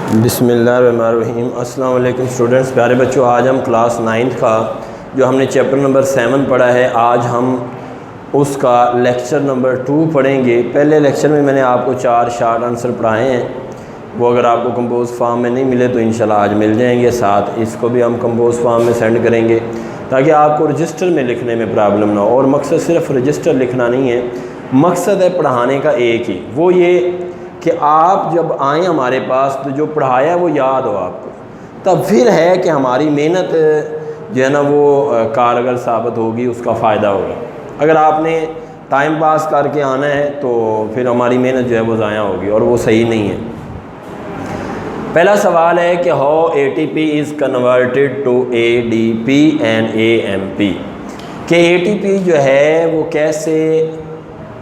बिस्मिल्लाहिर्रहमानिर्रहीम। अस्सलाम वालेकुम स्टूडेंट्स, प्यारे बच्चों। आज हम क्लास 9th का जो हमने चैप्टर नंबर 7 पढ़ा है, आज हम उसका लेक्चर नंबर 2 पढ़ेंगे। पहले लेक्चर में मैंने आपको 4 शार्ट आंसर पढ़ाए हैं, वो अगर आपको कंपोज फॉर्म में नहीं मिले तो इंशाल्लाह आज मिल जाएंगे। साथ इसको भी हम कंपोज फॉर्म में सेंड करेंगे ताकि आपको रजिस्टर में लिखने में प्रॉब्लम ना हो। और मकसद सिर्फ रजिस्टर लिखना नहीं है, मकसद है पढ़ाने का एक ही, वो ये कि आप जब आएँ हमारे पास तो जो पढ़ाया वो याद हो आपको, तब फिर है कि हमारी मेहनत जो है ना वो कारगर साबित होगी, उसका फ़ायदा होगा। अगर आपने टाइम पास करके आना है तो फिर हमारी मेहनत जो है वो ज़ाया होगी और वो सही नहीं है। पहला सवाल है कि how ATP is converted to ADP and AMP, कि ATP जो है वो कैसे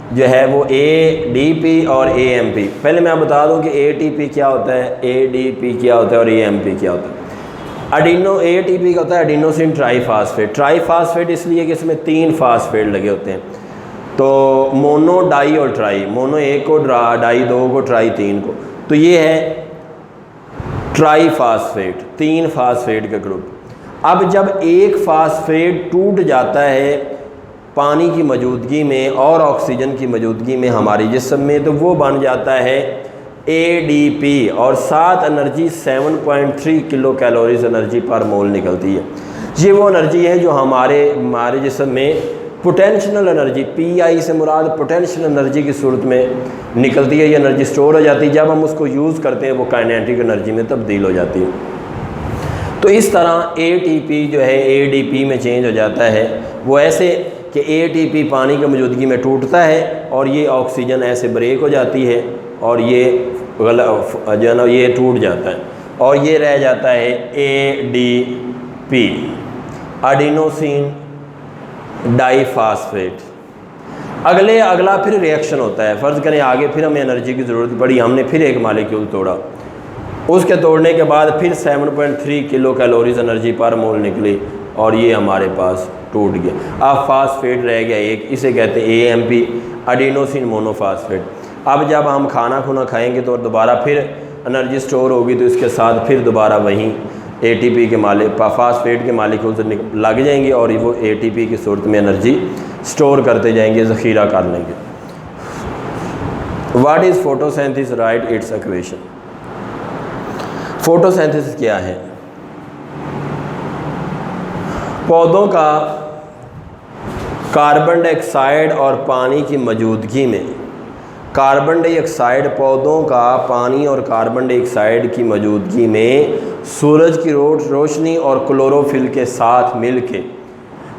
जो है वो ADP और AMP। पहले मैं बता दूं कि ATP क्या होता है, ADP क्या होता है और AMP क्या होता है। ATP का होता है एडिनोसिन ट्राईफास्फेट। ट्राईफास्फेट इसलिए कि इसमें 3 फास्फेट लगे होते हैं, तो मोनो, डाई और ट्राई। मोनो 1 को, डाई 2 को, ट्राई 3 को, तो ये है ट्राईफास्फेट, 3 फास्फेट का ग्रुप। अब जब एक फास्फेट टूट जाता है पानी की मौजूदगी में और ऑक्सीजन की मौजूदगी में हमारे जिस्म में, तो वो बन जाता है ADP और साथ एनर्जी 7.3 किलो कैलोरीज एनर्जी पर मोल निकलती है। ये वो एनर्जी है जो हमारे जिस्म में पोटेंशियल एनर्जी, PI से मुराद पोटेंशियल एनर्जी की सूरत में निकलती है। ये एनर्जी स्टोर हो जाती है, जब हम उसको यूज़ करते हैं वो काइनेटिक एनर्जी में तब्दील हो जाती है। तो इस तरह ATP जो है ADP में चेंज हो जाता है। वो ऐसे कि ATP पानी की मौजूदगी में टूटता है और ये ऑक्सीजन ऐसे ब्रेक हो जाती है और ये जो है ना ये टूट जाता है और ये रह जाता है ADP, एडिनोसिन डाईफास्फेट। अगला फिर रिएक्शन होता है। फ़र्ज़ करें आगे फिर हमें एनर्जी की ज़रूरत पड़ी, हमने फिर एक मालिक्यूल तोड़ा, उसके तोड़ने के बाद फिर 7.3 किलो कैलोरीज एनर्जी पर मोल निकली और ये हमारे पास टूट गया। अब फास्फेट रह गया एक, इसे कहते हैं AMP, एडिनोसिन मोनोफास्फेट। अब जब हम खाना खाएंगे तो दोबारा फिर एनर्जी स्टोर होगी, तो इसके साथ फिर दोबारा वहीं ATP के फास्फेट के मालिक्यूल से लग जाएंगे और वो ATP की सूरत में एनर्जी स्टोर करते जाएंगे, ज़ख़ीरा कर लेंगे। What is photosynthesis? Right it's equation. Photosynthesis क्या है? पौधों का कार्बन डाइऑक्साइड और पानी की मौजूदगी में, कार्बन डाइऑक्साइड पौधों का पानी और कार्बन डाइऑक्साइड की मौजूदगी में सूरज की रोशनी और क्लोरोफिल के साथ मिलके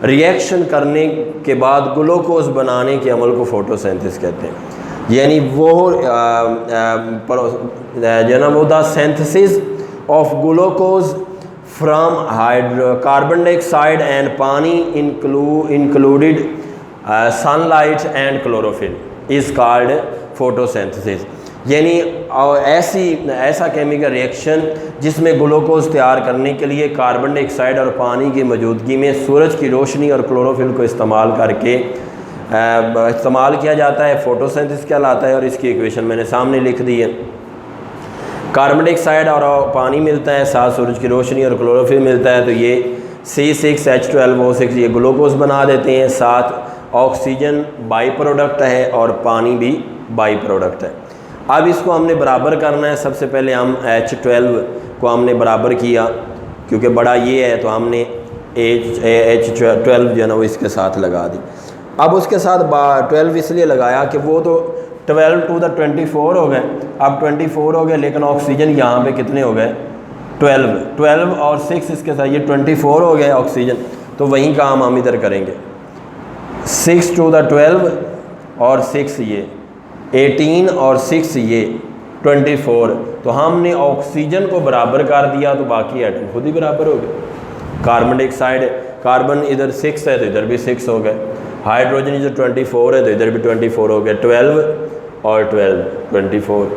रिएक्शन करने के बाद ग्लूकोज बनाने के अमल को फोटोसिंथेसिस कहते हैं। यानी वो जो ना वो the synthesis of glucose from carbon dioxide and pani included sunlight and chlorophyll is called photosynthesis. यानी ऐसा केमिकल रिएक्शन जिसमें ग्लूकोज तैयार करने के लिए कार्बन डाइऑक्साइड और पानी की मौजूदगी में सूरज की रोशनी और क्लोरोफिल को इस्तेमाल करके इस्तेमाल किया जाता है, फोटोसिंथेसिस कहलाता है। और इसकी इक्वेशन मैंने सामने लिख दी है। कार्बन डाइऑक्साइड और पानी मिलता है, साथ सूरज की रोशनी और क्लोरोफिल मिलता है, तो ये C6H12O6 ये ग्लूकोज बना देते हैं। साथ ऑक्सीजन बाई प्रोडक्ट है और पानी भी बाई प्रोडक्ट है। अब इसको हमने बराबर करना है। सबसे पहले हम H12 को हमने बराबर किया, क्योंकि बड़ा ये है तो हमने H12 जो है ना वो इसके साथ लगा दी। अब उसके साथ 12 इसलिए लगाया कि वो तो 12 to the 24 हो गए। अब 24 हो गए, लेकिन ऑक्सीजन यहाँ पे कितने हो गए? 12 और 6 इसके साथ ये 24 हो गए ऑक्सीजन। तो वहीं काम हम इधर करेंगे, 6 to the 12 और 6 ये 18 और 6 ये 24। तो हमने ऑक्सीजन को बराबर कर दिया तो बाकी एटम खुद ही बराबर हो गए। कार्बन डाइऑक्साइड, कार्बन इधर 6 है तो इधर भी 6 हो गए। हाइड्रोजन इधर 24 है तो इधर भी 24 हो गए। 12 और 12 24।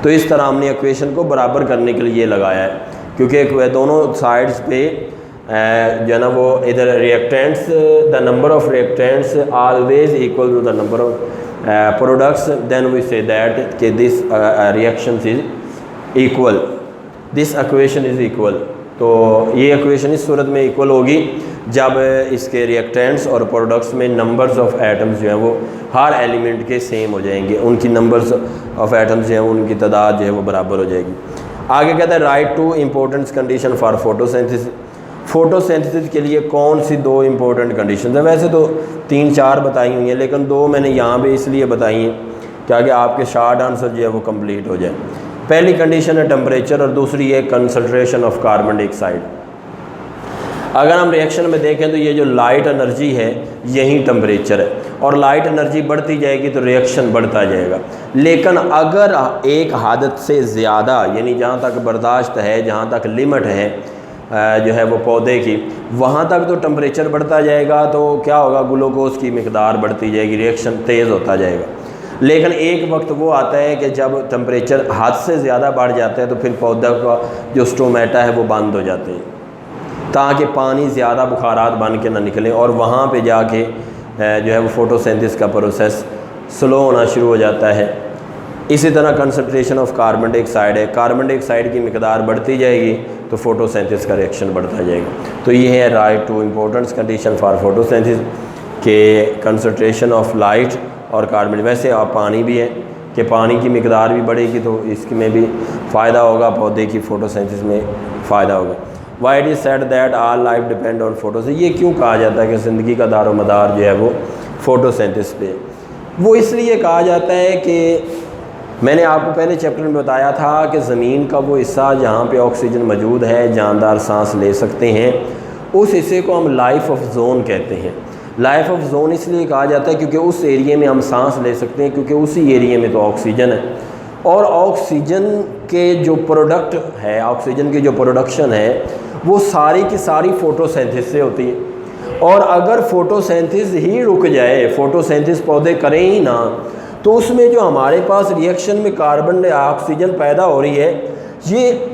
तो इस तरह हमने इक्वेशन को बराबर करने के लिए ये लगाया है, क्योंकि दोनों साइड्स पे जो है ना वो इधर reactants, the number of reactants always equal to the number of products, then we say that this reactions is equal. This equation is equal. तो ये इक्वेशन इस सूरत में इक्वल होगी जब इसके रिएक्टेंट्स और प्रोडक्ट्स में नंबर्स ऑफ एटम्स जो हैं वो हर एलिमेंट के सेम हो जाएंगे, उनकी नंबर्स ऑफ एटम्स जो हैं उनकी तादाद जो है वो बराबर हो जाएगी। आगे कहता है write two important condition for photosynthesis. Photosynthesis के लिए कौन सी 2 इम्पोर्टेंट कंडीशन है? वैसे तो 3-4 बताई हुई हैं, लेकिन 2 मैंने यहाँ पे इसलिए बताई हैं ताकि आपके शॉर्ट आंसर जो है वो कंप्लीट हो जाए। पहली कंडीशन है टेम्परेचर और दूसरी है कंसंट्रेशन ऑफ कार्बन डाइऑक्साइड। अगर हम रिएक्शन में देखें तो ये जो लाइट एनर्जी है यही टेम्परेचर है, और लाइट एनर्जी बढ़ती जाएगी तो रिएक्शन बढ़ता जाएगा। लेकिन अगर एक हद से ज़्यादा, यानी जहाँ तक बर्दाश्त है, जहाँ तक लिमिट है जो है वो पौधे की, वहाँ तक तो टेम्परेचर बढ़ता जाएगा, तो क्या होगा, ग्लूकोज की मिकदार बढ़ती जाएगी, रिएक्शन तेज़ होता जाएगा। लेकिन एक वक्त वो आता है कि जब टेम्परेचर हद से ज़्यादा बढ़ जाता है तो फिर पौधा का जो स्टोमेटा है वो बंद हो जाते हैं, ताकि पानी ज़्यादा बुखारात बन के ना निकलें, और वहाँ पे जाके जो है वो फोटोसिंथेसिस का प्रोसेस स्लो होना शुरू हो जाता है। इसी तरह कंसंट्रेशन ऑफ कार्बन डाइऑक्साइड है, कार्बन डाइऑक्साइड की मिकदार बढ़ती जाएगी तो फोटोसिंथेसिस का रिएक्शन बढ़ता जाएगा। तो ये है write two importance condition for photosynthesis के कंसंट्रेशन ऑफ लाइट और कार्बन। वैसे आप पानी भी है कि पानी की मिकदार भी बढ़ेगी तो इसमें भी फ़ायदा होगा, पौधे की फोटोसिंथेसिस में फ़ायदा होगा। Why it is said that all life depend on photosynthesis. ये क्यों कहा जाता है कि ज़िंदगी का दारोमदार जो है वो फोटोसिंथेसिस पे? वो इसलिए कहा जाता है कि मैंने आपको पहले चैप्टर में बताया था कि ज़मीन का वो हिस्सा जहाँ पे ऑक्सीजन मौजूद है, जानदार सांस ले सकते हैं, उस हिस्से को हम लाइफ ऑफ जोन कहते हैं। लाइफ ऑफ जोन इसलिए कहा जाता है क्योंकि उस एरिया में हम सांस ले सकते हैं, क्योंकि उसी एरिया में तो ऑक्सीजन है, और ऑक्सीजन के जो प्रोडक्ट है, ऑक्सीजन की जो प्रोडक्शन है वो सारी की सारी फोटोसिंथेसिस से होती है। और अगर फोटोसिंथेसिस ही रुक जाए, फोटोसिंथेसिस पौधे करें ही ना, तो उसमें जो हमारे पास रिएक्शन में कार्बन डाइऑक्सीजन पैदा हो रही है, ये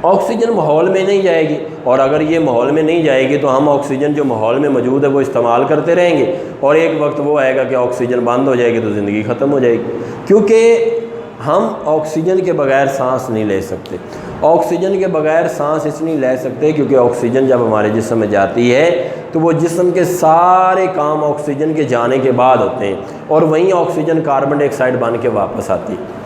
ऑक्सीजन माहौल में नहीं जाएगी, और अगर ये माहौल में नहीं जाएगी तो हम ऑक्सीजन जो माहौल में मौजूद है वो इस्तेमाल करते रहेंगे, और एक वक्त वो आएगा कि ऑक्सीजन बंद हो जाएगी तो ज़िंदगी ख़त्म हो जाएगी। क्योंकि हम ऑक्सीजन के बगैर सांस नहीं ले सकते। ऑक्सीजन के बगैर सांस इसलिए ले सकते क्योंकि ऑक्सीजन जब हमारे जिस्म में जाती है तो वो जिस्म के सारे काम ऑक्सीजन के जाने के बाद होते हैं, और वहीं ऑक्सीजन कार्बन डाइऑक्साइड बन के वापस आती है।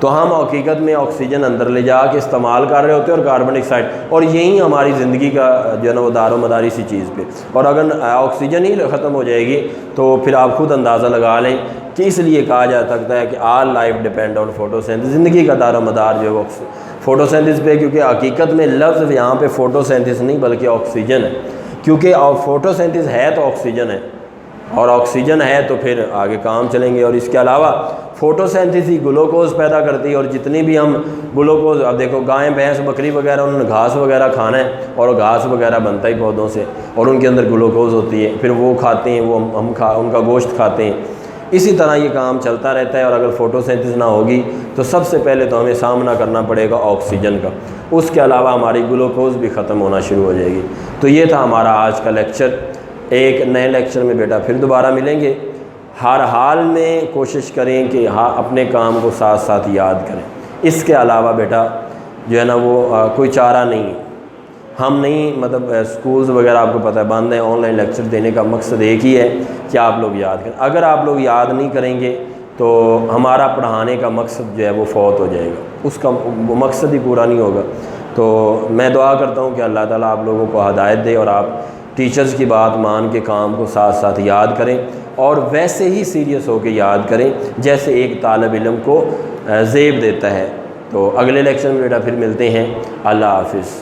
तो हम हकीकत में ऑक्सीजन अंदर ले जा के इस्तेमाल कर रहे होते हैं और कार्बन डाइऑक्साइड, और यही हमारी ज़िंदगी का जो है ना वो दारोमदार इसी चीज़ पे। और अगर ऑक्सीजन ही ख़त्म हो जाएगी तो फिर आप खुद अंदाज़ा लगा लें कि इसलिए कहा जा सकता है कि आल लाइफ डिपेंड ऑन फोटोसिंथेसिस। ज़िंदगी का दारोमदार जो है फोटोसिंथेसिस पे, क्योंकि हकीकत में लफ्ज़ यहाँ पे फोटोसिंथेसिस नहीं बल्कि ऑक्सीजन है, क्योंकि फोटोसिंथेसिस है तो ऑक्सीजन है, और ऑक्सीजन है तो फिर आगे काम चलेंगे। और इसके अलावा फोटोसिंथेसिस ग्लूकोज पैदा करती है, और जितनी भी हम ग्लूकोज, अब देखो गाय भैंस बकरी वगैरह उन्होंने घास वगैरह खाना है, और घास वगैरह बनता ही पौधों से, और उनके अंदर ग्लूकोज होती है, फिर वो खाते हैं, वो हम उनका गोश्त खाते हैं। इसी तरह ये काम चलता रहता है। और अगर फोटोसिंथेसिस ना होगी तो सबसे पहले तो हमें सामना करना पड़ेगा ऑक्सीजन का, उसके अलावा हमारी ग्लूकोज भी ख़त्म होना शुरू हो जाएगी। तो ये था हमारा आज का लेक्चर। एक नए लेक्चर में बेटा फिर दोबारा मिलेंगे। हर हाल में कोशिश करें कि हाँ अपने काम को साथ साथ याद करें। इसके अलावा बेटा जो है ना वो कोई चारा नहीं है। हम नहीं, मतलब स्कूल्स वगैरह आपको पता है बंद है, ऑनलाइन लेक्चर देने का मकसद एक ही है कि आप लोग याद करें। अगर आप लोग याद नहीं करेंगे तो हमारा पढ़ाने का मकसद जो है वो फौत हो जाएगा, उसका वो मकसद ही पूरा नहीं होगा। तो मैं दुआ करता हूँ कि अल्लाह ताला आप लोगों को हिदायत दे और आप टीचर्स की बात मान के काम को साथ साथ याद करें, और वैसे ही सीरियस होकर याद करें जैसे एक तालिब इल्म को ज़ेब देता है। तो अगले लेक्चर में बेटा फिर मिलते हैं। अल्लाह हाफिज़।